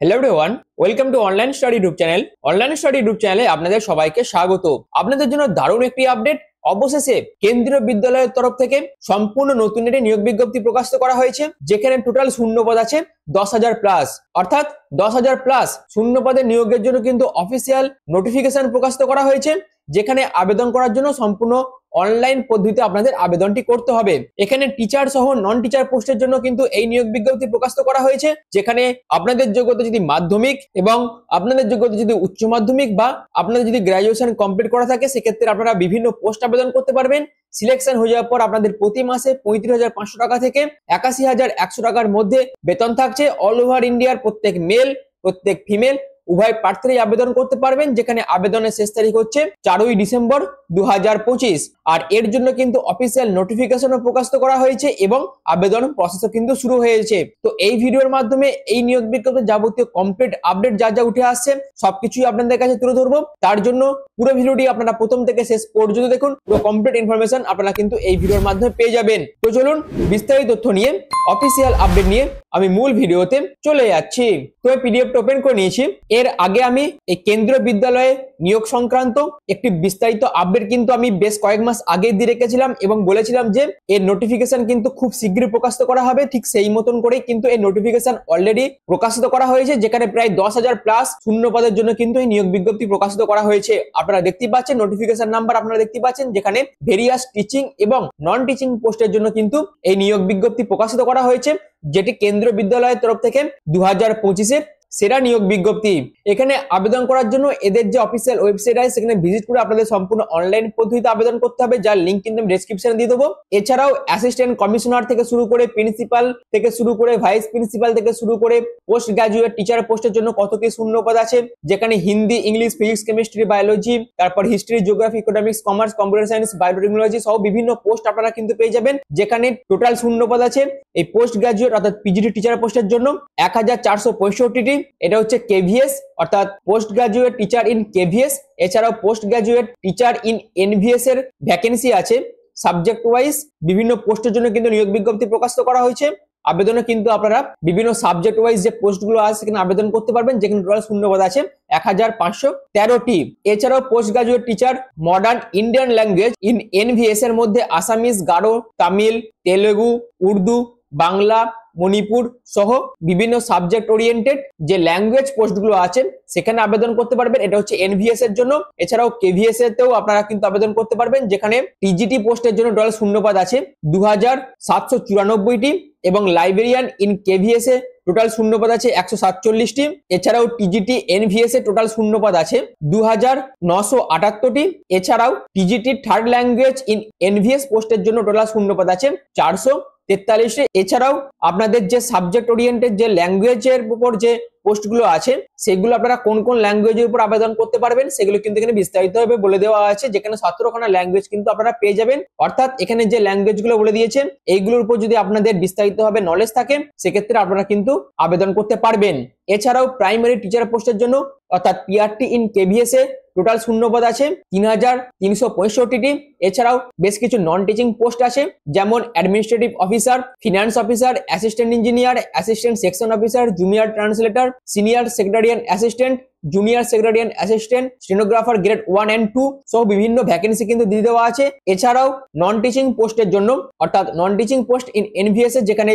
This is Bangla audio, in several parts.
Hello everyone, welcome to online study group channel. Online study group চ্যানেলে আপনাদের সবাইকে স্বাগত। আপনাদের জন্য দারুণ একটি আপডেট। অবশেষে কেন্দ্রীয় বিদ্যালয়ের তরফ থেকে সম্পূর্ণ নতুন একটি নিয়োগ বিজ্ঞপ্তি প্রকাশিত করা হয়েছে, যেখানে টোটাল শূন্যপদ আছে 10,000 প্লাস। অর্থাৎ 10,000 প্লাস শূন্যপদের নিয়োগের জন্য কিন্তু অফিসিয়াল নোটিফিকেশন প্রকাশিত করা হয়েছে, যেখানে আবেদন করার জন্য সম্পূর্ণ অনলাইন পদ্ধতিতে আপনাদের আবেদনটি করতে হবে। এখানে টিচার সহ নন টিচার পোস্টের জন্য কিন্তু এই নিয়োগ বিজ্ঞপ্তি প্রকাশিত করা হয়েছে, যেখানে আপনাদের যোগ্যতা যদি মাধ্যমিক এবং আপনাদের যোগ্যতা যদি উচ্চ মাধ্যমিক বা আপনাদের যদি গ্রাজুয়েশন কমপ্লিট করা থাকে, সেক্ষেত্রে আপনারা বিভিন্ন পোস্ট আবেদন করতে পারবেন। সিলেকশন হয়ে যাওয়ার পর আপনাদের প্রতি মাসে 35,500 টাকা থেকে 81,100 টাকার মধ্যে বেতন থাকছে। অল ওভার ইন্ডিয়ার প্রত্যেক মেল প্রত্যেক ফিমেল উভয় প্রার্থীরাই আবেদন করতে পারবেন, যেখানে আবেদনের শেষ তারিখ হচ্ছে 4ই ডিসেম্বর 2025। আর এর জন্য কিন্তু অফিসিয়াল নোটিফিকেশনও প্রকাশিত করা হয়েছে এবং আবেদন প্রসেসও কিন্তু শুরু হয়েছে। তো এই ভিডিওর মাধ্যমে এই নিয়োগ বিজ্ঞপ্তির যাবতীয় কমপ্লিট আপডেট যা যা উঠে আসছে সবকিছুই আপনাদের কাছে তুলে ধরবো। তার জন্য পুরো ভিডিওটি আপনারা প্রথম থেকে শেষ পর্যন্ত দেখুন। পুরো কমপ্লিট ইনফরমেশন আপনারা কিন্তু এই ভিডিওর মাধ্যমে পেয়ে যাবেন। তো চলুন বিস্তারিত তথ্য নিয়ে অফিসিয়াল আপডেট নিয়ে আমি মূল ভিডিওতে চলে যাচ্ছি। তো এই পিডিএফটা ওপেন করে নিয়েছি। এর আগে আমি এই কেন্দ্রীয় বিদ্যালয়ে নিয়োগ সংক্রান্ত একটি বিস্তারিত আপডেট কিন্তু আমি বেশ কয়েক মাস আগে দিয়ে রেখেছিলাম এবং বলেছিলাম যে এর নোটিফিকেশন কিন্তু খুব শীঘ্রই প্রকাশিত করা হবে। ঠিক সেই মতন করেই কিন্তু এই নোটিফিকেশন অলরেডি প্রকাশিত করা হয়েছে, যেখানে প্রায় 10,000 প্লাস শূন্য পদের জন্য কিন্তু এই নিয়োগ বিজ্ঞপ্তি প্রকাশিত করা হয়েছে। আপনারা দেখতে পাচ্ছেন নোটিফিকেশন নাম্বার, আপনারা দেখতে পাচ্ছেন, যেখানে ভেরিয়াস টিচিং এবং নন টিচিং পোস্টের জন্য কিন্তু এই নিয়োগ বিজ্ঞপ্তি প্রকাশিত করা হয়েছে, যেটি কেন্দ্রীয় বিদ্যালয়ের তরফ থেকে 2025-এর সেরা নিয়োগ বিজ্ঞপ্তি। এখানে আবেদন করার জন্য এদের যে অফিসিয়াল ওয়েবসাইট আছে সেখানে ভিজিট করে আপনাদের সম্পূর্ণ অনলাইন পদ্ধতিতে আবেদন করতে হবে, যার লিংক কিন্তু আমি ডেসক্রিপশনে দিয়ে দেবো। এছাড়াও অ্যাসিস্ট্যান্ট কমিশনার থেকে শুরু করে প্রিন্সিপাল থেকে শুরু করে ভাইস প্রিন্সিপাল থেকে শুরু করে পোস্ট গ্রাজুয়েট টিচার পোস্টের জন্য কত কি শূন্যপদ আছে, যেখানে Hindi, English, physics, chemistry, biology, তারপর history, geography, economics, commerce, computer science, biotechnology সহ বিভিন্ন পোস্ট আপনারা কিন্তু পেয়ে যাবেন, যেখানে টোটাল শূন্যপদ আছে এই পোস্ট গ্রাজুয়েট অর্থাৎ পিজিটি টিচার পোস্টের জন্য 1,465টি। এটা হচ্ছে কেভিএস অর্থাৎ post graduate teacher in KVS. এছাড়াও post graduate teacher in NVS এর ভ্যাকেন্সি আছে। সাবজেক্ট ওয়াইজ বিভিন্ন পোস্টের জন্য কিন্তু নিয়োগ বিজ্ঞপ্তি প্রকাশিত করা হয়েছে। আবেদনে কিন্তু আপনারা বিভিন্ন সাবজেক্ট ওয়াইজ যে পোস্টগুলো আছে সেখানে আবেদন করতে পারবেন, যেখানে টোটাল শূন্যপদ আছে 1,513টি। এছাড়াও post graduate teacher modern Indian language in NVS এর মধ্যে আসামিজ, গারো, তামিল, তেলেগু, উর্দু, বাংলা, মণিপুর সহ বিভিন্ন সাবজেক্ট ওরিয়েন্টেড যে ল্যাঙ্গুয়েজ পোস্টগুলো আছে সেখানে আবেদন করতে পারবেন। এটা হচ্ছে এনভিএস এর জন্য। এছাড়াও কেভিএস এতেও আপনারা কিন্তু আবেদন করতে পারবেন, যেখানে টিজিটি পোস্টের জন্য টোটাল শূন্যপদ আছে 2,794টি এবং librarian in KVS A total শূন্যপদ আছে 147টি। এছাড়াও টিজিটি এনভিএস এ টোটাল শূন্যপদ আছে 2,978টি। এছাড়াও TGT third language in NVS পোস্টের জন্য টোটাল শূন্যপদ আছে 443। এছাড়াও আপনাদের যে সাবজেক্ট ওরিয়েন্টেড যে ল্যাঙ্গুয়েজের উপর যে পোস্টগুলো আছে সেগুলো আপনারা কোন কোন ল্যাঙ্গুয়েজের উপর আবেদন করতে পারবেন সেগুলো কিন্তু এখানে বিস্তারিতভাবে বলে দেওয়া আছে, যেখানে 17খানা ল্যাঙ্গুয়েজ কিন্তু আপনারা পেয়ে যাবেন। অর্থাৎ এখানে যে ল্যাঙ্গুয়েজগুলো বলে দিয়েছে এইগুলোর উপর যদি আপনাদের বিস্তারিতভাবে নলেজ থাকে সেক্ষেত্রে আপনারা কিন্তু আবেদন করতে পারবেন। এছাড়াও প্রাইমারি টিচার পোস্টের জন্য অর্থাৎ PRT in KVS A total শূন্যপদ আছে 3,365টি। এছাড়াও বেশ কিছু নন টিচিং পোস্ট আছে, যেমন administrative officer, finance officer, assistant engineer, assistant section officer, junior translator, senior secretariat assistant, junior secretariat assistant, stenographer grade 1 and 2 সহ বিভিন্ন ভ্যাকেন্সি কিন্তু দিয়ে দেওয়া আছে। এছাড়াও নন টিচিং পোস্টের জন্য অর্থাৎ non teaching post in NVS এ, যেখানে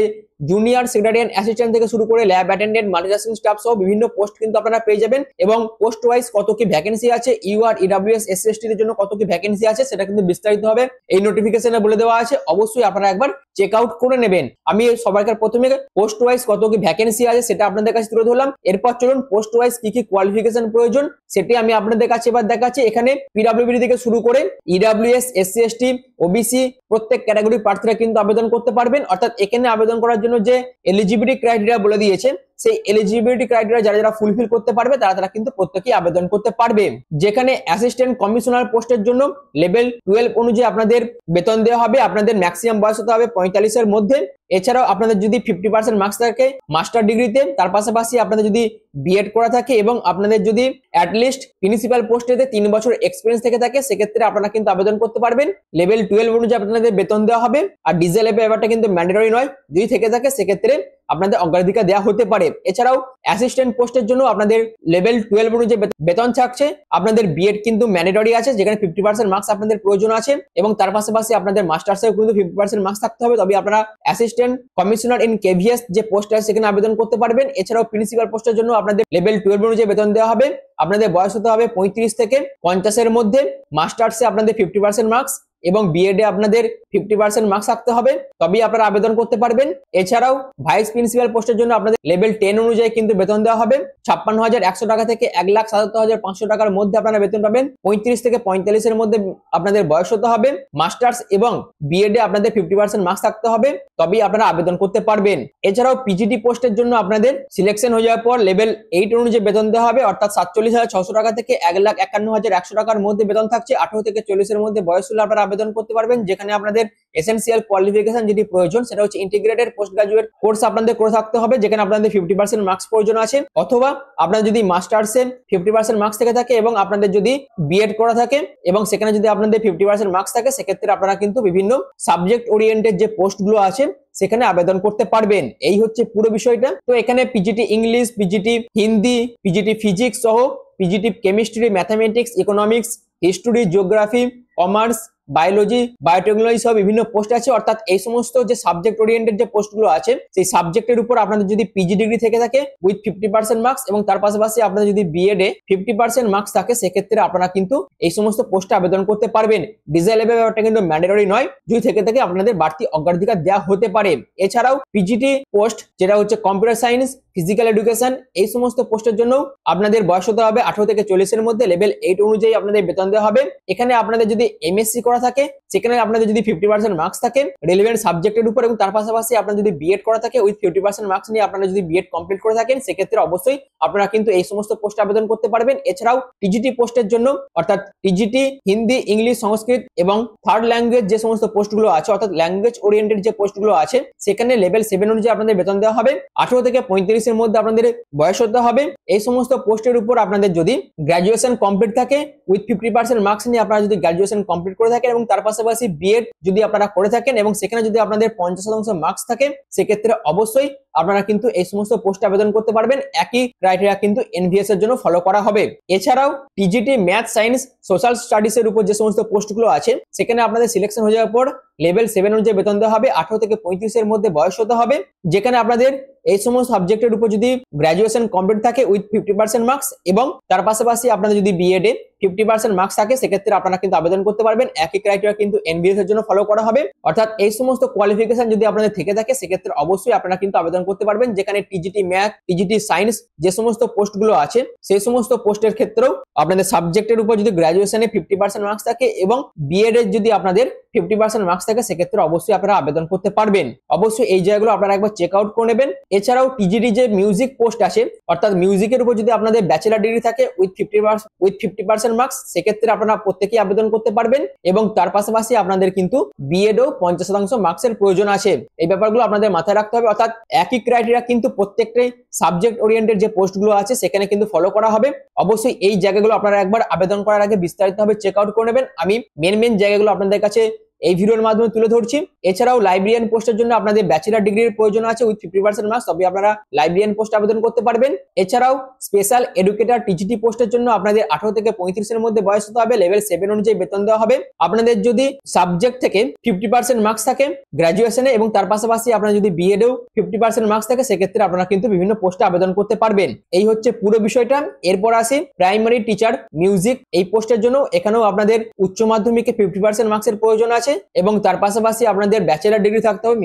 জুনিয়র সেক্রেটারিয়ান অ্যাসিস্ট্যান্ট থেকে শুরু করে ল্যাব অ্যাটেন্ডেন্ট, মাল্টিটাস্কিং স্টাফ সহ বিভিন্ন পোস্ট কিন্তু আপনারা পেয়ে যাবেন। এবং পোস্ট ওয়াইজ কত কি ভ্যাকেন্সি আছে, ইউআর, ইডব্লিউএস, এসসি/এসটি এর জন্য কত কি ভ্যাকেন্সি আছে সেটা কিন্তু বিস্তারিতভাবে এই নোটিফিকেশনে বলে দেওয়া আছে। অবশ্যই আপনারা একবার চেক আউট করে নেবেন। আমি সবাইকার প্রথমে পোস্ট ওয়াইজ কত কি ভ্যাকেন্সি আছে সেটা আপনাদের কাছে তুলে ধরলাম। এরপর চলুন পোস্ট ওয়াইজ কি কি কোয়ালিফিকেশন প্রয়োজন সেটি আমি আপনাদের কাছে এবার দেখাচ্ছি। এখানে পিডব্লিউডি থেকে শুরু করে ইডব্লিউএস, এসসি/এসটি, ওবিসি প্রত্যেক ক্যাটাগরি প্রার্থীরা কিন্তু আবেদন করতে পারবেন। অর্থাৎ এখানে আবেদন করার জন্য যে এলিজিবিলিটি ক্রাইটেরিয়া বলে দিয়েছে সেই এলিজিবিলিটি ক্রাইটেরিয়া যারা যারা ফুলফিল করতে পারবে তারা কিন্তু প্রত্যেকেই আবেদন করতে পারবে। যেখানে অ্যাসিস্ট্যান্ট কমিশনার পোস্টের জন্য লেভেল 12 অনুযায়ী আপনাদের বেতন দেওয়া হবে। আপনাদের ম্যাক্সিমাম বয়স হতে হবে 45-এর মধ্যে। এছাড়াও আপনাদের যদি 50% মার্কস থাকে মাস্টার ডিগ্রিতে, তার পাশাপাশি আপনাদের যদি বিএড করা থাকে এবং আপনাদের যদি অ্যাটলিস্ট প্রিন্সিপাল পোস্টেতে 3 বছর এক্সপিরিয়েন্স থেকে থাকে, সেক্ষেত্রে আপনারা কিন্তু আবেদন করতে পারবেন। লেভেল 12 অনুযায়ী আপনাদের বেতন দেওয়া হবে। আর ডিজেল ব্যাপারটা কিন্তু ম্যান্ডেটরি নয়, যদি থেকে থাকে সেক্ষেত্রে আপনাদের অগ্রাধিকার দেওয়া হতে পারে। এছাড়াও অ্যাসিস্ট্যান্ট পোস্টের জন্য আপনাদের লেভেল 12 অনুযায়ী বেতন থাকছে। আপনাদের বিএড কিন্তু ম্যান্ডেটরি আছে, যেখানে 50% মার্কস আপনাদের প্রয়োজন আছে, এবং তার পাশাপাশি আপনাদের মাস্টার্সেও কিন্তু 50% মার্কস থাকতে হবে, তবে আপনারা অ্যাসিস্ট্যান্ট কমিশনার ইন কেভিএস যে পোস্ট আছে সেখানে আবেদন করতে পারবেন। এছাড়াও প্রিন্সিপাল পোস্টের জন্য আপনাদের লেভেল 12 অনুযায়ী বেতন দেওয়া হবে। আপনাদের বয়স হতে হবে 35 থেকে 50 এর মধ্যে। মাস্টার্সে আপনাদের 50% মার্কস এবং বিএড এ আপনাদের 50% মার্কস থাকতে হবে, তবেই আপনারা আবেদন করতে পারবেন। এছাড়াও ভাইস প্রিন্সিপাল পোস্টের জন্য আপনাদের লেভেল 10 অনুযায়ী কিন্তু বেতন দেওয়া হবে। 56,100 টাকা থেকে 1,77,500 টাকার মধ্যে আপনারা বেতন পাবেন। 35 থেকে 45 এর মধ্যে আপনাদের বয়স হতে হবে। মাস্টার্স এবং বিএড এ আপনাদের 50% মার্কস থাকতে হবে, তবেই আপনারা আবেদন করতে পারবেন। এছাড়াও পিজিটি পোস্টের জন্য আপনাদের সিলেকশন হয়ে যাওয়ার পর লেভেল 8 অনুযায়ী বেতন দেওয়া হবে, অর্থাৎ 47,600 টাকা থেকে 1,51,100 টাকার মধ্যে বেতন থাকছে। 18 থেকে 40 এর মধ্যে বয়স হলে আপনারা আবেদন করতে পারবেন, যেখানে আপনাদের এসেনশিয়াল কোয়ালিফিকেশন যেটি প্রয়োজন সেটা হচ্ছে ইন্টিগ্রেটেড পোস্ট গ্রাজুয়েট কোর্স আপনাদের করে থাকতে হবে, যেখানে আপনাদের 50% মার্কস প্রয়োজন আছে। অথবা আপনার যদি মাস্টার্সে 50% মার্কস থেকে থাকে এবং আপনাদের যদি বিএড করা থাকে এবং সেখানে যদি আপনাদের 50% মার্কস থাকে, সেক্ষেত্রে আপনারা কিন্তু বিভিন্ন সাবজেক্ট ওরিয়েন্টেড যে পোস্টগুলো আছে সেখানে আবেদন করতে পারবেন। এই হচ্ছে পুরো বিষয়টা। তো এখানে PGT English, PGT Hindi, PGT physics সহ PGT chemistry, mathematics, economics, history, geography, commerce, biology, biotechnology সহ বিভিন্ন পোস্ট আছে। অর্থাৎ এই সমস্ত যে সাবজেক্ট ওরিয়েন্টেড যে পোস্টগুলো আছে সেই সাবজেক্টের উপর আপনাদের যদি পিজি ডিগ্রি থেকে থাকে উইথ 50% মার্কস এবং তার পাশাপাশি আপনাদের যদি বিএড এ 50% মার্কস থাকে, সেক্ষেত্রে আপনারা কিন্তু এই সমস্ত পোস্টে আবেদন করতে পারবেন। ডিজাইলেবল ব্যাপারটা কিন্তু ম্যান্ডেটরি নয়, যদি থেকে থাকে আপনাদের বাড়তি অগ্রাধিকার দেওয়া হতে পারে। এছাড়াও পিজিটি পোস্ট যেটা হচ্ছে কম্পিউটার সায়েন্স, ফিজিক্যাল এডুকেশন, এই সমস্ত পোস্টের জন্য আপনাদের বয়স হতে হবে 18 থেকে 40 এর মধ্যে। লেভেল 8 অনুযায়ী আপনাদের বেতন দেওয়া হবে। এখানে আপনাদের যদি এমএসসি করা থাকে, সেখানে আপনাদের যদি 50% মার্কস থাকে রেলেভেন্ট সাবজেক্টের উপর, এবং তার পাশাপাশি আপনার যদি বিএড করা থাকে উইথ 50% মার্কস নিয়ে আপনারা যদি বিএড কমপ্লিট করে থাকেন, সেক্ষেত্রে অবশ্যই আপনারা কিন্তু এই সমস্ত পোস্টে আবেদন করতে পারবেন। এছাড়াও টিজিটি পোস্টের জন্য অর্থাৎ টিজিটি হিন্দি, ইংলিশ, সংস্কৃত এবং থার্ড ল্যাঙ্গুয়েজ যে সমস্ত পোস্টগুলো আছে, অর্থাৎ ল্যাঙ্গুয়েজ ওরিয়েন্টেড যে পোস্টগুলো আছে, সেখানে লেভেল 7 অনুযায়ী আপনাদের বেতন দেওয়া হবে। 18 থেকে 35 এর মধ্যে আপনাদের বয়স হতে হবে। এই সমস্ত পোস্টের উপর আপনাদের যদি গ্রাজুয়েশন কমপ্লিট থাকে উইথ 50% মার্কস নিয়ে আপনারা যদি গ্রাজুয়েশন কমপ্লিট করে থাকেন এবং তার পাশাপাশি বিএড যদি আপনারা করে থাকেন এবং সেখানে যদি আপনাদের 50% মার্কস থাকে, সেক্ষেত্রে অবশ্যই আপনারা কিন্তু এই সমস্ত পোস্টে আবেদন করতে পারবেন। একই ক্রাইটেরিয়া কিন্তু এনভিএস এর জন্য ফলো করা হবে। এছাড়াও TGT math, science, social studies এর উপর যে সমস্ত পোস্টগুলো আছে, সেখানে আপনাদের সিলেকশন হয়ে যাওয়ার পর লেভেল 7 অনুযায়ী বেতন দেওয়া হবে। 18 থেকে 35 এর মধ্যে বয়স হতে হবে, যেখানে আপনাদের এই সমস্ত সাবজেক্টের উপর যদি গ্রাজুয়েশন কমপ্লিট থাকে উইথ 50% মার্কস এবং তার পাশাপাশি আপনাদের যদি বিএড এ 50% মার্কস থাকে, সেক্ষেত্রে আপনারা কিন্তু আবেদন করতে পারবেন। একই ক্রাইটেরিয়া কিন্তু এনবিএস এর জন্য ফলো করা হবে। অর্থাৎ এই সমস্ত কোয়ালিফিকেশন যদি আপনাদের থেকে থাকে, সেক্ষেত্রে অবশ্যই আপনারা কিন্তু আবেদন করতে পারবেন, যেখানে টিজিটি ম্যাথ, টিজিটি সায়েন্স যে সমস্ত পোস্টগুলো আছে সেই সমস্ত পোস্টের ক্ষেত্রেও আপনাদের সাবজেক্টের উপর যদি গ্রাজুয়েশনে 50% মার্কস থাকে এবং বিএড এর যদি আপনাদের 50% মার্কস থাকে, সেক্ষেত্রে অবশ্যই আপনারা আবেদন করতে পারবেন। অবশ্যই এই জায়গাগুলো আপনারা একবার চেক আউট করে নেবেন। এছাড়াও টিজিটি যে মিউজিক পোস্ট আছে, অর্থাৎ মিউজিকের উপর যদি আপনাদের ব্যাচেলার ডিগ্রি থাকে উইথ 50% মার্কস, সেক্ষেত্রে আপনারা প্রত্যেকেই আবেদন করতে পারবেন এবং তার পাশাপাশি আপনাদের কিন্তু বিএড ও 50% মার্কসের প্রয়োজন আছে। এই ব্যাপারগুলো আপনাদের মাথায় রাখতে হবে। অর্থাৎ একই ক্রাইটেরিয়া কিন্তু প্রত্যেকটাই সাবজেক্ট ওরিয়েন্টেড যে পোস্টগুলো আছে সেখানে কিন্তু ফলো করা হবে। অবশ্যই এই জায়গাগুলো আপনারা একবার আবেদন করার আগে বিস্তারিতভাবে চেক আউট করে নেবেন। আমি মেন জায়গাগুলো আপনাদের কাছে এই ভিডিওর মাধ্যমে তুলে ধরছি। এছাড়াও লাইব্রেরিয়ান পোস্টের জন্য আপনাদের ব্যাচেলার ডিগ্রির প্রয়োজন আছে উইথ 50% মার্কস, তবে আপনারা লাইব্রেরিয়ান পোস্টে আবেদন করতে পারবেন। এছাড়াও স্পেশাল এডুকেটর টিজিটি পোস্টের জন্য আপনাদের 18 থেকে 35 এর মধ্যে বয়স হতে হবে। লেভেল 7 অনুযায়ী বেতন দেওয়া হবে। আপনাদের যদি সাবজেক্ট থেকে 50% মার্কস থাকে গ্রাজুয়েশনে এবং তার পাশাপাশি আপনারা যদি বিএড এও 50% মার্কস থাকে, সেক্ষেত্রে আপনারা কিন্তু বিভিন্ন পোস্টে আবেদন করতে পারবেন। এই হচ্ছে পুরো বিষয়টা। এরপর আসি প্রাইমারি টিচার মিউজিক এই পোস্টের জন্য। এখানেও আপনাদের উচ্চ মাধ্যমিকে 50% মার্কসের প্রয়োজন আছে এবং তার পাশাপাশি আপনাদের ব্যাচেলার ডিগ্রি থাকতে হবে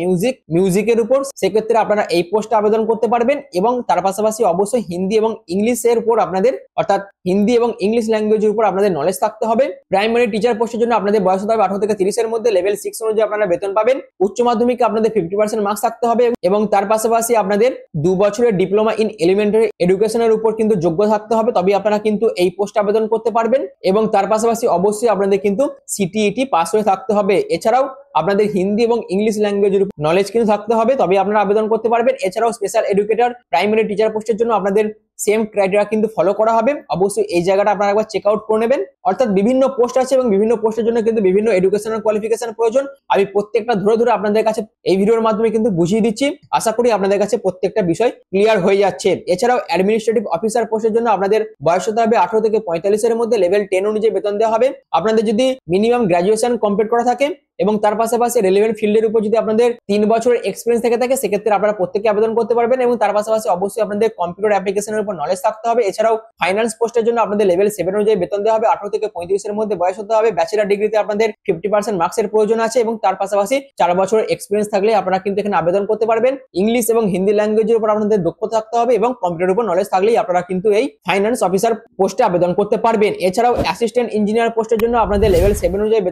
মিউজিকের উপর। সেক্ষেত্রে আপনারা এই পোস্টে আবেদন করতে পারবেন এবং তার পাশাপাশি অবশ্যই হিন্দি এবং ইংলিশের উপর আপনাদের, অর্থাৎ হিন্দি এবং ইংলিশ ল্যাঙ্গুয়েজের উপর আপনাদের নলেজ থাকতে হবে। প্রাইমারি টিচার পোস্টের জন্য আপনাদের বয়স হতে হবে 18 থেকে 30 এর মধ্যে। লেভেল 6 অনুযায়ী আপনারা বেতন পাবেন। উচ্চ মাধ্যমিকে আপনাদের 50% মার্কস থাকতে হবে এবং তার পাশাপাশি আপনাদের 2 বছরের ডিপ্লোমা ইন এলিমেন্টারি এডুকেশনের উপর কিন্তু যোগ্য থাকতে হবে, তবে আপনারা কিন্তু এই পোস্টে আবেদন করতে পারবেন। এবং তার পাশাপাশি অবশ্যই আপনাদের কিন্তু সিটিইটি পাস হয়ে থাকতে হবে। এছাড়াও আপনাদের হিন্দি এবং ইংলিশ ল্যাঙ্গুয়েজের নলেজ কিন্তু থাকতে হবে, তবে আপনারা আবেদন করতে পারবেন। এছাড়াও স্পেশাল এডুকেটর প্রাইমারি টিচার পোস্টের জন্য আপনাদের সেম ক্রাইটেরিয়া কিন্তু ফলো করা হবে। অবশ্যই এই জায়গাটা আপনারা একবার চেক আউট করে নেবেন। অর্থাৎ বিভিন্ন পোস্ট আছে এবং বিভিন্ন পোস্টের জন্য কিন্তু বিভিন্ন এডুকেশনাল কোয়ালিফিকেশন প্রয়োজন। আমি প্রত্যেকটা ধরে ধরে আপনাদের কাছে এই ভিডিওর মাধ্যমে কিন্তু বুঝিয়ে দিচ্ছি। আশা করি আপনাদের কাছে প্রত্যেকটা বিষয় ক্লিয়ার হয়ে যাচ্ছে। এছাড়াও অ্যাডমিনিস্ট্রেটিভ অফিসার পোস্টের জন্য আপনাদের বয়স হতে হবে 18 থেকে 45 এর মধ্যে, লেভেল 10 অনুযায়ী বেতন দেওয়া হবে। আপনাদের যদি মিনিমাম গ্রাজুয়েশন কমপ্লিট করা থাকে এবং তার পাশাপাশি রেলেভেন্ট ফিল্ডের উপর যদি আপনাদের 3 বছরের এক্সপিরিয়েন্স থেকে থাকে, সেক্ষেত্রে আপনারা প্রত্যেকে আবেদন করতে পারবেন। এবং তার পাশাপাশি অবশ্যই আপনাদের কম্পিউটার অ্যাপ্লিকেশনের উপর নলেজ থাকতে হবে। এছাড়াও ফাইন্যান্স পোস্টের জন্য আপনাদের লেভেল 7 অনুযায়ী বেতন দেওয়া হবে। 18 থেকে 35 এর মধ্যে বয়স হতে হবে। ব্যাচেলর ডিগ্রিতে আপনাদের 50% মার্কসের প্রয়োজন আছে এবং তার পাশাপাশি 4 বছরের এক্সপিরিয়েন্স থাকলে আপনারা কিন্তু এখানে আবেদন করতে পারবেন। ইংলিশ এবং হিন্দি ল্যাঙ্গুয়েজের উপর আপনাদের দক্ষতা থাকতে হবে এবং কম্পিউটারের উপর নলেজ থাকলেই আপনারা কিন্তু এই ফাইন্যান্স অফিসার পোস্টে আবেদন করতে পারবেন। এছাড়াও অ্যাসিস্ট্যান্ট ইঞ্জিনিয়ার পোস্টের জন্য আপনাদের লেভেল 7 অনুযায়ী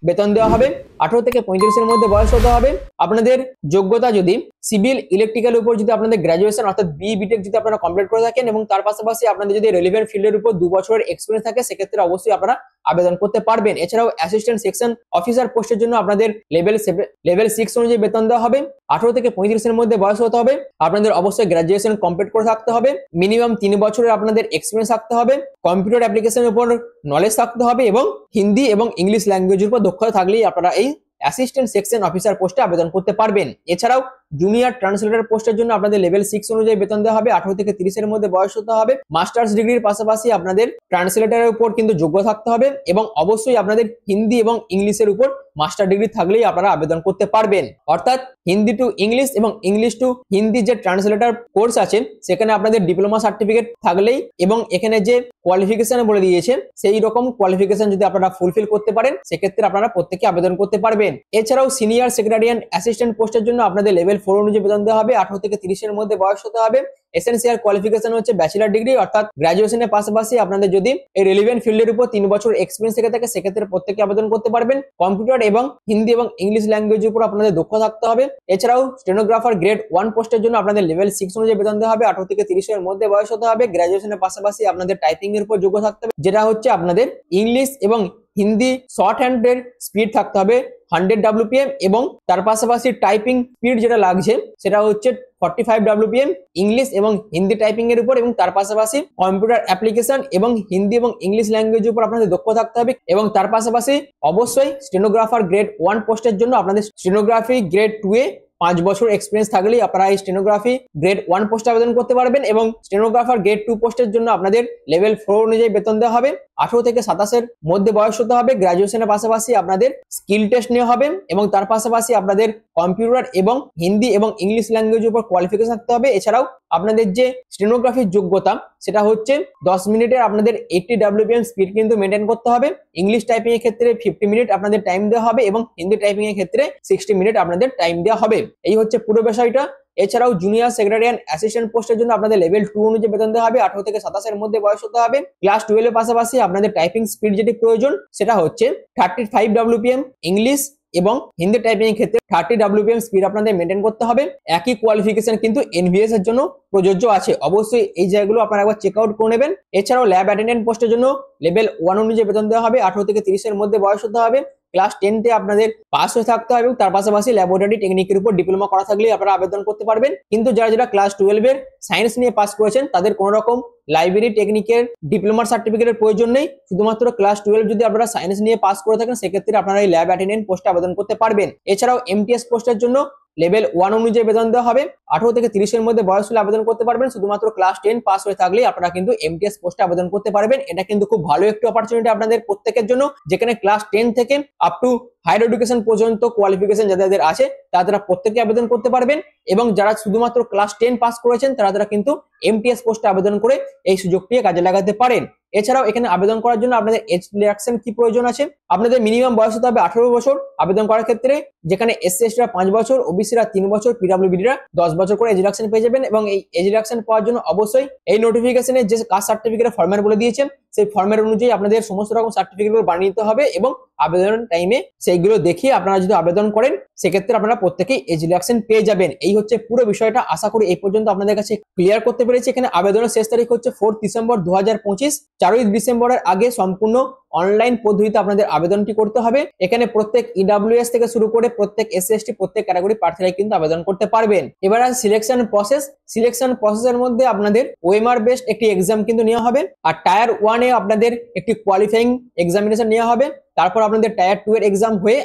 বেতন দেওয়া হবে। 18 থেকে 35 এর মধ্যে বয়স হতে হবে। আপনাদের যোগ্যতা যদি সিভিল ইলেকট্রিক্যাল উপর যদি আপনাদের গ্রাজুয়েশন অর্থাৎ বিটেক যদি আপনারা কমপ্লিট করে থাকেন এবং তার পাশাপাশি আপনাদের যদি রেলেভেন্ট ফিল্ডের উপর 2 বছরের এক্সপিরিয়েন্স থাকে, সেক্ষেত্রে অবশ্যই আপনারা আবেদন করতে পারবেন। এছাড়াও অ্যাসিস্ট্যান্ট সেকশন অফিসার পোস্টের জন্য আপনাদের লেভেল 6 অনুযায়ী বেতন দেওয়া হবে। 18 থেকে 35 এর মধ্যে বয়স হতে হবে। আপনাদের অবশ্যই গ্রাজুয়েশন কমপ্লিট করে থাকতে হবে। মিনিমাম 3 বছরের আপনাদের এক্সপিরিয়েন্স থাকতে হবে। কম্পিউটার অ্যাপ্লিকেশনের উপর নলেজ থাকতে হবে এবং হিন্দি এবং ইংলিশ ল্যাঙ্গুয়েজের উপর দক্ষতা থাকলেই আপনারা এই অ্যাসিস্ট্যান্ট সেকশন অফিসার পোস্টে আবেদন করতে পারবেন। এছাড়াও জুনিয়র ট্রান্সলেটর পোস্টের জন্য আপনাদের লেভেল 6 অনুযায়ী বেতন দেওয়া হবে। 18 থেকে 30 এর মধ্যে বয়স হতে হবে। মাস্টার্স ডিগ্রির পাশাপাশি আপনাদের ট্রান্সলেটরের উপর কিন্তু যোগ্য থাকতে হবে এবং অবশ্যই আপনাদের হিন্দি এবং ইংলিশের উপর মাস্টার ডিগ্রি থাকলেই আপনারা আবেদন করতে পারবেন। অর্থাৎ হিন্দি টু ইংলিশ এবং ইংলিশ টু হিন্দি যে ট্রান্সলেটর কোর্স আছে, সেখানে আপনাদের ডিপ্লোমা সার্টিফিকেট থাকলেই এবং এখানে যে কোয়ালিফিকেশন বলে দিয়েছে সেই রকম কোয়ালিফিকেশন যদি আপনারা ফুলফিল করতে পারেন, সেক্ষেত্রে আপনারা প্রত্যেকে আবেদন করতে পারবেন। এছাড়াও সিনিয়র সেক্রেটারিয়ান অ্যাসিস্ট্যান্ট পোস্টের জন্য আপনাদের লেভেল 4 অনুযায়ী বেতন দেওয়া হবে। 18 থেকে 30 এর মধ্যে বয়স হতে হবে। এসেনশিয়াল কোয়ালিফিকেশন হচ্ছে ব্যাচেলর ডিগ্রি, অর্থাৎ গ্রাজুয়েশনের পাশাপাশি আপনাদের যদি এই রেলিভেন্ট ফিল্ডের উপর 3 বছর এক্সপিরিয়েন্স থেকে থাকে, সেক্ষেত্রে প্রত্যেকে আবেদন করতে পারবেন। কম্পিউটার এবং হিন্দি এবং ইংলিশ ল্যাঙ্গুয়েজের উপর আপনাদের দক্ষ থাকতে হবে। এছাড়াও স্টেনোগ্রাফার গ্রেড 1 পোস্টের জন্য আপনাদের লেভেল 6 অনুযায়ী বেতন দেওয়া হবে। 18 থেকে 30 এর মধ্যে বয়স হতে হবে। গ্রাজুয়েশনের পাশাপাশি আপনাদের টাইপিং এর উপর যোগ্য থাকতে হবে, যেটা হচ্ছে আপনাদের ইংলিশ এবং হিন্দি শর্ট হ্যান্ডের স্পিড থাকতে হবে 100 WPM এবং তার পাশাপাশি টাইপিং স্পিড যেটা লাগছে সেটা হচ্ছে 45 WPM ইংলিশ এবং হিন্দি টাইপিং এর উপর এবং তার পাশাপাশি কম্পিউটার অ্যাপ্লিকেশন এবং হিন্দি এবং ইংলিশ ল্যাঙ্গুয়েজের উপর আপনাদের দক্ষ থাকতে হবে। এবং তার পাশাপাশি অবশ্যই স্টেনোগ্রাফার গ্রেড 1 পোস্টের জন্য আপনাদের স্টেনোগ্রাফি গ্রেড 2 এ 5 বছর এক্সপিরিয়েন্স থাকলেই আপনারা এই স্টেনোগ্রাফি গ্রেড 1 পোস্টে আবেদন করতে পারবেন। এবং স্টেনোগ্রাফার গ্রেড 2 পোস্টের জন্য আপনাদের লেভেল 4 অনুযায়ী বেতন দেওয়া হবে। 18 থেকে 27 এর মধ্যে বয়স হতে হবে। গ্রাজুয়েশনের পাশাপাশি আপনাদের স্কিল টেস্ট নেওয়া হবে এবং তার পাশাপাশি আপনাদের কম্পিউটার এবং হিন্দি এবং ইংলিশ ল্যাঙ্গুয়েজের উপর কোয়ালিফিকেশন থাকতে হবে। এছাড়াও আপনাদের যে স্টেনোগ্রাফির যোগ্যতা সেটা হচ্ছে 10 মিনিটের আপনাদের 80 WPM স্পিড কিন্তু মেনটেন করতে হবে। ইংলিশ টাইপিং এর ক্ষেত্রে 50 মিনিট আপনাদের টাইম দেওয়া হবে এবং হিন্দি টাইপিং এর ক্ষেত্রে 60 মিনিট আপনাদের টাইম দেওয়া হবে। এই হচ্ছে পুরো বিষয়টা। এছাড়াও জুনিয়র সেক্রেটারিয়ান অ্যাসিস্ট্যান্ট পোস্টের জন্য আপনাদের লেভেল 2 অনুযায়ী বেতন দেওয়া হবে। 18 থেকে 27 এর মধ্যে বয়স হতে হবে। ক্লাস 12 এর পাশাপাশি আপনাদের টাইপিং স্পিড যেটি প্রয়োজন সেটা হচ্ছে 35 WPM ইংলিশ এবং হিন্দি টাইপিং এর ক্ষেত্রে 30 WPM স্পিড আপনাদের মেনটেন করতে হবে। একই কোয়ালিফিকেশন কিন্তু এনভিএস এর জন্য প্রযোজ্য আছে। অবশ্যই এই জায়গাগুলো আপনারা একবার চেক আউট করে নেবেন। এছাড়াও ল্যাব অ্যাটেন্ডেন্ট পোস্টের জন্য লেভেল 1 অনুযায়ী বেতন দেওয়া হবে। 18 থেকে 30 এর মধ্যে বয়স হতে হবে। ক্লাস 10 তে আপনাদের পাস হয়ে থাকতে হবে এবং তার পাশাপাশি ল্যাবরেটরি টেকনিকের উপর ডিপ্লোমা করা থাকলে আপনারা আবেদন করতে পারবেন। কিন্তু যারা ক্লাস 12 এর সায়েন্স নিয়ে পাস করেছেন তাদের কোনো রকম লাইব্রেরি টেকনিকের ডিপ্লোমার সার্টিফিকেটের প্রয়োজন নেই। শুধুমাত্র ক্লাস 12 যদি আপনারা সায়েন্স নিয়ে পাস করে থাকেন, সেক্ষেত্রে আপনারা এই ল্যাব অ্যাটেন্ডেন্ট পোস্টে আবেদন করতে পারবেন। এছাড়াও এমটিএস পোস্টের জন্য লেভেল 1 অনুযায়ী বেতন দেওয়া হবে। 18 থেকে 30 এর মধ্যে বয়স হলে আবেদন করতে পারবেন। শুধুমাত্র ক্লাস 10 পাস হয়ে থাকলেই আপনারা কিন্তু এমটিএস পোস্টে আবেদন করতে পারবেন। এটা কিন্তু খুব ভালো একটি অপরচুনিটি আপনাদের প্রত্যেকের জন্য, যেখানে ক্লাস 10 থেকে আপ টু হায়ার এডুকেশন পর্যন্ত কোয়ালিফিকেশন যাদের আছে তারা প্রত্যেকে আবেদন করতে পারবেন। এবং যারা শুধুমাত্র ক্লাস 10 পাস করেছেন তারা কিন্তু এমটিএস পোস্টে আবেদন করে এই সুযোগটি কাজে লাগাতে পারেন। এছাড়াও এখানে আবেদন করার জন্য আপনাদের এজ রিল্যাক্সেশন কি প্রয়োজন আছে, আপনাদের মিনিমাম বয়স হতে হবে 18 বছর আবেদন করার ক্ষেত্রে, যেখানে এসসি এসটিরা 5 বছর, ওবিসিরা 3 বছর, পিডব্লিউডিরা 10 বছর করে এজ রিল্যাক্সেশন পেয়ে যাবেন। এবং এই এজ রিল্যাক্সেশন পাওয়ার জন্য অবশ্যই এই নোটিফিকেশনে যে কাস্ট সার্টিফিকেটের ফরম্যাট বলে দিয়েছে সেই ফর্মের অনুযায়ী আপনাদের সমস্ত রকম সার্টিফিকেটগুলো বানিয়ে নিতে হবে এবং আবেদন টাইমে সেইগুলো দেখিয়ে আপনারা যদি আবেদন করেন সেক্ষেত্রে আপনারা প্রত্যেকেই এজ রিল্যাক্সেশন পেয়ে যাবেন। এই হচ্ছে পুরো বিষয়টা, আশা করি এই পর্যন্ত আপনাদের কাছে ক্লিয়ার করতে পেরেছি। এখানে আবেদনের শেষ তারিখ হচ্ছে 4 ডিসেম্বর 2025। 4 ডিসেম্বরের আগে সম্পূর্ণ অনলাইন পদ্ধতিতে আপনাদের আবেদনটি করতে হবে। এখানে প্রত্যেক ইডব্লিউএস থেকে শুরু করে প্রত্যেক এসসি এসটি প্রত্যেক ক্যাটাগরি প্রার্থীরাই কিন্তু আবেদন করতে পারবেন। এবার সিলেকশন প্রসেসের মধ্যে আপনাদের ওএমআর বেসড একটি এক্সাম কিন্তু নেওয়া হবে, আর টায়ার 1 এ আপনাদের একটি কোয়ালিফাইং এক্সামিনেশন নেওয়া হবে। তারপর আপনাদের টায়ার 2 এর এক্সাম হয়ে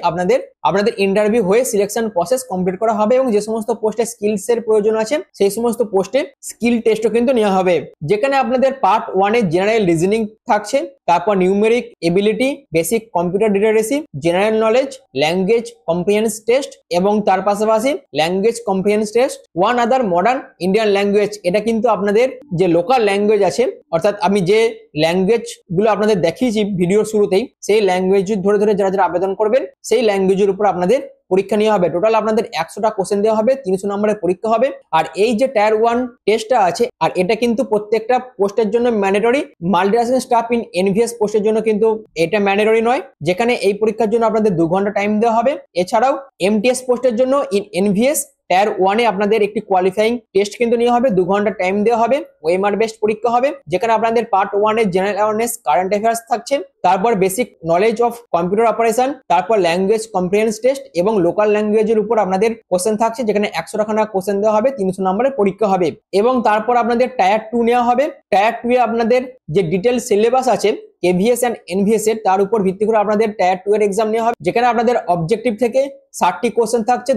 আপনাদের ইন্টারভিউ হয়ে সিলেকশন প্রসেস কমপ্লিট করা হবে এবং যে সমস্ত পোস্টে স্কিলস এর প্রয়োজন আছে সেই সমস্ত পোস্টে স্কিল টেস্টও কিন্তু নেওয়া হবে, যেখানে আপনাদের পার্ট 1 এ জেনারেল রিজনিং থাকছে, তারপর numeric ability, basic computer literacy, general knowledge, language comprehension test এবং তার পাশাপাশি language comprehension test, one other modern Indian language. এটা কিন্তু আপনাদের যে লোকাল ল্যাঙ্গুয়েজ আছে, অর্থাৎ আমি যে ল্যাঙ্গুয়েজ গুলো আপনাদের দেখিয়েছি ভিডিওর শুরুতেই, সেই ল্যাঙ্গুয়েজ ধরে ধরে যারা আবেদন করবেন সেই ল্যাঙ্গুয়েজের উপর আপনাদের পরীক্ষা নেওয়া হবে। টোটাল আপনাদের 100টা কোশ্চেন দেওয়া হবে, 300 নম্বরের পরীক্ষা হবে। আর এই যে টায়ার 1 টেস্টটা আছে, আর এটা কিন্তু প্রত্যেকটা পোস্টের জন্য mandatory, multitasking staff in NVS পোস্টের জন্য কিন্তু এটা ম্যান্ডেটরি নয়, যেখানে এই পরীক্ষার জন্য আপনাদের 2 ঘন্টা টাইম দেওয়া হবে। এছাড়াও এমটিএস পোস্টের জন্য ইন এনভিএস টায়ার 1 এ আপনাদের একটি কোয়ালিফাইং টেস্ট কিন্তু নেওয়া হবে, 2 ঘন্টা টাইম দেওয়া হবে, ওএমআর বেসড পরীক্ষা হবে, যেখানে আপনাদের পার্ট 1 এর জেনারেল অ্যাওয়ারনেস, কারেন্ট অ্যাফেয়ার্স থাকছে, তারপর basic knowledge of computer operation, তারপর ল্যাঙ্গুয়েজ কম্প্রিহেন্স টেস্ট এবং লোকাল ল্যাঙ্গুয়েজের উপর আপনাদের কোশ্চেন থাকছে, যেখানে 100 খানা কোশ্চেন দেওয়া হবে, 300 নম্বরের পরীক্ষা হবে। এবং তারপর আপনাদের টায়ার 2 নেওয়া হবে। টায়ার 2 এ আপনাদের যে ডিটেল সিলেবাস আছে কেভিএস এন্ড এনভিএস এর, তার উপর ভিত্তি করে আপনাদের টায়ার 2 এর এক্সাম নেওয়া হবে, যেখানে আপনাদের অবজেক্টিভ থেকে 60টি কোশ্চেন থাকছে,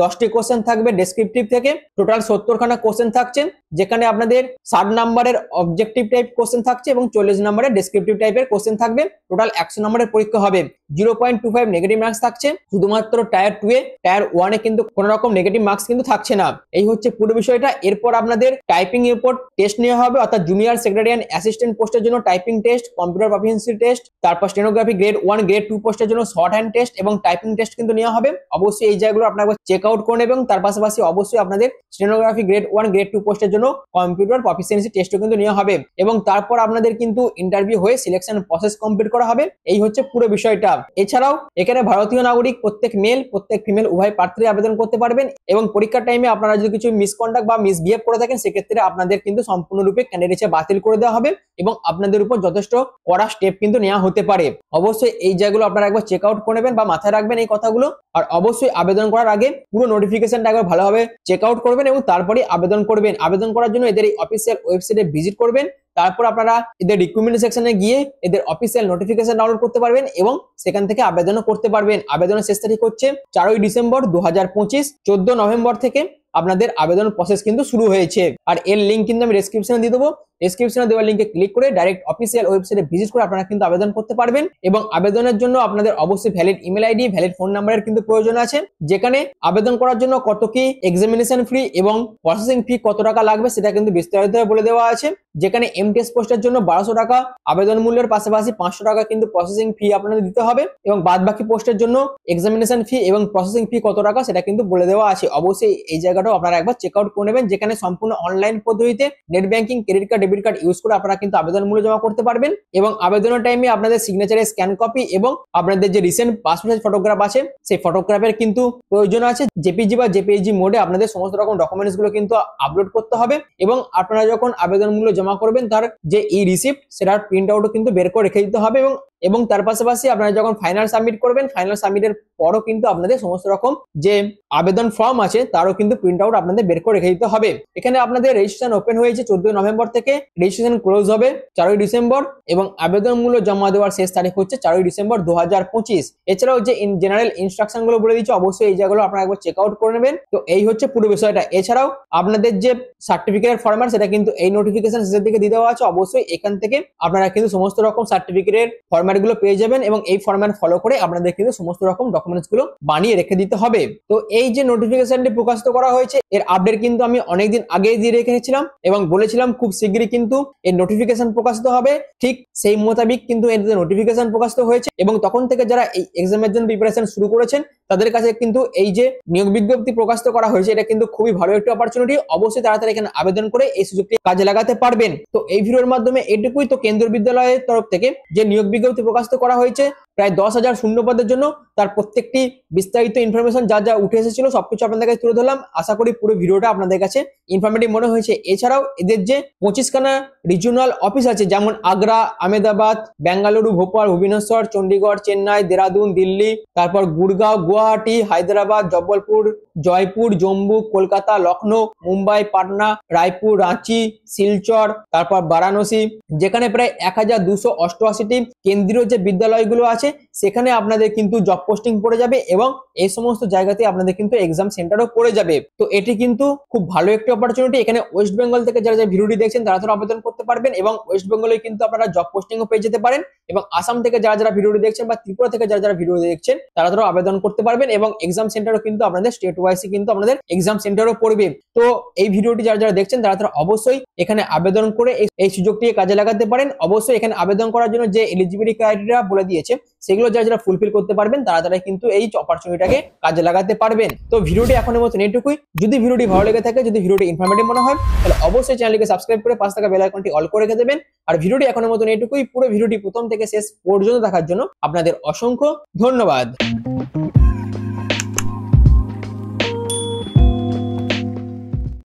10টি কোশ্চেন থাকবে ডেসক্রিপটিভ থেকে, টোটাল 70 খানা কোশ্চেন থাকছে, যেখানে আপনাদের 60 নম্বরের অবজেক্টিভ টাইপ কোশ্চেন থাকছে এবং 40 নম্বরের ডেসক্রিপটিভ টাইপের কোশ্চেন থাকবে। টোটাল 100 নম্বরের পরীক্ষা হবে। 0.25 নেগেটিভ মার্কস থাকছে শুধুমাত্র টায়ার 2 এ। টায়ার 1 এ কিন্তু কোনো রকম নেগেটিভ মার্কস কিন্তু থাকছে না। এই হচ্ছে পুরো বিষয়টা। এরপর আপনাদের টাইপিং এর উপর টেস্ট নেওয়া হবে, অর্থাৎ জুনিয়র সেক্রেটারি এন্ড অ্যাসিস্ট্যান্ট পোস্টের জন্য typing test, computer proficiency test, তারপর স্টেনোগ্রাফি গ্রেড 1 গ্রেড 2 পোস্টের জন্য শর্ট হ্যান্ড টেস্ট এবং টাইপিং টেস্ট কিন্তু নেওয়া হবে। অবশ্যই এই জায়গাগুলো আপনারা চেক আউট করে নেবেন। তার পাশাপাশি অবশ্যই আপনাদের স্টেনোগ্রাফি গ্রেড 1 গ্রেড 2 পোস্টের জন্য কম্পিউটার প্রফিসিয়েন্সি টেস্টও কিন্তু নেওয়া হবে এবং তারপর আপনাদের কিন্তু ইন্টারভিউ হয়ে সিলেকশন প্রসেস কমপ্লিট করা হবে। এই হচ্ছে পুরো বিষয়টা। এছাড়াও এখানে ভারতীয় নাগরিক প্রত্যেক মেল প্রত্যেক ফিমেল উভয় প্রার্থীরা আবেদন করতে পারবেন এবং পরীক্ষার টাইমে আপনারা যদি কিছু মিসকন্ডাক্ট বা মিসবিহেভ করে থাকেন সেক্ষেত্রে আপনাদের কিন্তু সম্পূর্ণরূপে ক্যান্ডিডেটে বাতিল করে দেওয়া হবে এবং আপনাদের উপর যথেষ্ট কড়া স্টেপ কিন্তু নেওয়া হতে পারে। অবশ্যই এই জায়গাগুলো আপনারা একবার চেক আউট করে নেবেন বা মাথায় রাখবেন এই কথাগুলো। আর অবশ্যই আবেদন করার আগে পুরো নোটিফিকেশনটা একবার ভালোভাবে চেক আউট করবেন এবং তারপরে আবেদন করবেন। আবেদন করার জন্য এদের এই অফিসিয়াল ওয়েবসাইটে ভিজিট করবেন, তারপর আপনারা এদের রিক্রুটমেন্ট সেকশনে গিয়ে এদের অফিসিয়াল নোটিফিকেশন ডাউনলোড করতে পারবেন এবং সেখান থেকে আবেদনও করতে পারবেন। আবেদনের শেষ তারিখ হচ্ছে 4 ডিসেম্বর 2025। 14 নভেম্বর থেকে আপনাদের আবেদন প্রসেস কিন্তু শুরু হয়েছে। আর এর লিঙ্ক কিন্তু আমি ডেসক্রিপশনে দিয়ে দেবো। ডেসক্রিপশনে দেওয়া লিঙ্কে ক্লিক করে ডাইরেক্ট অফিসিয়াল ওয়েবসাইটে ভিজিট করে আপনারা কিন্তু আবেদন করতে পারবেন এবং আবেদনের জন্য আপনাদের অবশ্যই valid email ID, valid phone নাম্বারের কিন্তু প্রয়োজন আছে, যেখানে আবেদন করার জন্য কত কি এক্সামিনেশন ফি এবং প্রসেসিং ফি কত টাকা লাগবে সেটা কিন্তু বিস্তারিতভাবে বলে দেওয়া আছে। যেখানে এমটিএস পোস্টের জন্য 1200 টাকা আবেদন মূল্যের পাশাপাশি 500 টাকা কিন্তু প্রসেসিং ফি আপনাদের দিতে হবে এবং বাদবাকি পোস্টের জন্য এক্সামিনেশন ফি এবং প্রসেসিং ফি কত টাকা সেটা কিন্তু বলে দেওয়া আছে। অবশ্যই এই জায়গাটাও আপনারা একবার চেক আউট করে নেবেন, যেখানে সম্পূর্ণ অনলাইন পদ্ধতিতে net banking, credit card, debit card use করে আপনারা কিন্তু আবেদন মূল্য জমা করতে পারবেন এবং আবেদনের টাইমে আপনাদের সিগনেচারের স্ক্যান কপি এবং আপনাদের যে রিসেন্ট পাসপোর্ট সাইজ ফটোগ্রাফ আছে সেই ফটোগ্রাফের কিন্তু প্রয়োজন আছে। জেপিজি বা জেপিজি মোডে আপনাদের সমস্ত রকম ডকুমেন্টস গুলো কিন্তু আপলোড করতে হবে এবং আপনারা যখন আবেদন মূল্য জমা করবেন তার যে ই রিসিপ্ট সেটার প্রিন্ট আউটও কিন্তু বের করে রেখে দিতে হবে এবং তার পাশাপাশি আপনারা যখন ফাইনাল সাবমিট করবেন, ফাইনাল সাবমিটের পরও কিন্তু আপনাদের সমস্ত রকম যে আবেদন ফর্ম আছে তারও কিন্তু প্রিন্ট আউট আপনাদের বের করে রেখে দিতে হবে। এখানে আপনাদের রেজিস্ট্রেশন ওপেন হয়েছে 14 নভেম্বর থেকে, রেজিস্ট্রেশন ক্লোজ হবে 4 ডিসেম্বর এবং আবেদন মূল্য জমা দেওয়ার শেষ তারিখ হচ্ছে 4 ডিসেম্বর 2025। এছাড়াও যে জেনারেল ইনস্ট্রাকশন গুলো বলে দিচ্ছি, অবশ্যই এই জায়গাগুলো আপনারা একবার চেক আউট করে নেবেন। তো এই হচ্ছে পুরো বিষয়টা। এছাড়াও আপনাদের যে সার্টিফিকেটের ফরম্যাট সেটা কিন্তু এই নোটিফিকেশন শেষের দিকে দিয়ে দেওয়া আছে। অবশ্যই এখান থেকে আপনারা কিন্তু সমস্ত রকম সার্টিফিকেটের ফরম্যাট গুলো পেয়ে যাবেন এবং এই ফরম্যাট ফলো করে আপনাদের কিন্তু সমস্ত রকম ডকুমেন্টস গুলো বানিয়ে রেখে দিতে হবে। তো এই যে নোটিফিকেশনটি প্রকাশিত করা হয়েছে এর আপডেট কিন্তু আমি অনেকদিন আগেই দিয়ে রেখেছিলাম এবং বলেছিলাম খুব শীঘ্রই কিন্তু এর নোটিফিকেশন প্রকাশিত হবে। ঠিক সেই মোতাবিক কিন্তু এর নোটিফিকেশন প্রকাশিত হয়েছে এবং তখন থেকে যারা এই এক্সামের জন্য প্রিপারেশন শুরু করেছেন তাদের কাছে কিন্তু এই যে নিয়োগ বিজ্ঞপ্তি প্রকাশ করা হয়েছে এটা কিন্তু খুবই ভালো একটা অপরচুনিটি। অবশ্যই তারা এখানে আবেদন করে এই সুযোগটি কাজে লাগাতে পারবেন। তো এই ভিডিওর মাধ্যমে এটুকুই। তো কেন্দ্রীয় বিদ্যালয়ের তরফ থেকে যে নিয়োগ বিজ্ঞপ্তি প্রকাশ করা হয়েছে প্রায় 10,000 শূন্য পদের জন্য, তার প্রত্যেকটি বিস্তারিত ইনফরমেশন যা যা উঠে এসেছিল সবকিছু আপনাদের কাছে তুলে ধরলাম। আশা করি পুরো ভিডিওটা আপনাদের কাছে ইনফরমেটিভ মনে হয়েছে। এছাড়াও এদের যে 25খানা রিজিওনাল অফিস আছে, যেমন আগ্রা, আহমেদাবাদ, বেঙ্গালুরু, ভোপাল, ভুবনেশ্বর, চণ্ডীগড়, চেন্নাই, দেরাদুন, দিল্লি, তারপর গুড়গাঁও, গুয়াহাটি, হায়দ্রাবাদ, জব্বলপুর, জয়পুর, জম্মু, কলকাতা, লখনৌ, মুম্বাই, পাটনা, রায়পুর, রাঁচি, শিলচর, তারপর বারাণসী, যেখানে প্রায় 1288টি কেন্দ্রীয় যে বিদ্যালয়গুলো আছে সেখানে আপনাদের কিন্তু জব পোস্টিং পড়ে যাবে এবং এই সমস্ত জায়গাতে আপনাদের কিন্তু এক্সাম সেন্টারও পড়ে যাবে। তো এটি কিন্তু খুব ভালো একটি অপরচুনিটি। এখানে ওয়েস্ট বেঙ্গল থেকে যারা যারা ভিডিওটি দেখছেন তারা তো আবেদন করতে পারবেন এবং ওয়েস্ট বেঙ্গলে কিন্তু আপনারা জব পোস্টিংও পেয়ে যেতে পারেন। এবং আসাম থেকে যারা যারা ভিডিওটি দেখছেন বা ত্রিপুরা থেকে যারা যারা ভিডিও দেখছেন তারা তো আবেদন করতে পারবেন এবং এক্সাম সেন্টারও কিন্তু আপনাদের স্টেট ওয়াইজে কিন্তু আপনাদের এক্সাম সেন্টারও পড়বে। তো এই ভিডিওটি যারা যারা দেখছেন তারা অবশ্যই এখানে আবেদন করে এই সুযোগটিকে কাজে লাগাতে পারেন। অবশ্যই এখানে আবেদন করার জন্য যে এলিজিবিলিটি ক্রাইটেরিয়া বলে দিয়েছে সেগুলো যারা যারা ফুলফিল করতে পারবেন তারা কিন্তু এই অপরচুনিটিটাকে কাজে লাগাতে পারবেন। তো ভিডিওটি এখনের মতন এইটুকুই। যদি ভিডিওটি ভালো লেগে থাকে, যদি ভিডিওটি ইনফরমেটিভ মনে হয়, তাহলে অবশ্যই চ্যানেলটিকে সাবস্ক্রাইব করে পাশে থাকা বেল আইকনটি অল করে রেখে দেবেন। আর ভিডিওটি এখনের মতন এইটুকুই। পুরো ভিডিওটি প্রথম থেকে শেষ পর্যন্ত দেখার জন্য আপনাদের অসংখ্য ধন্যবাদ।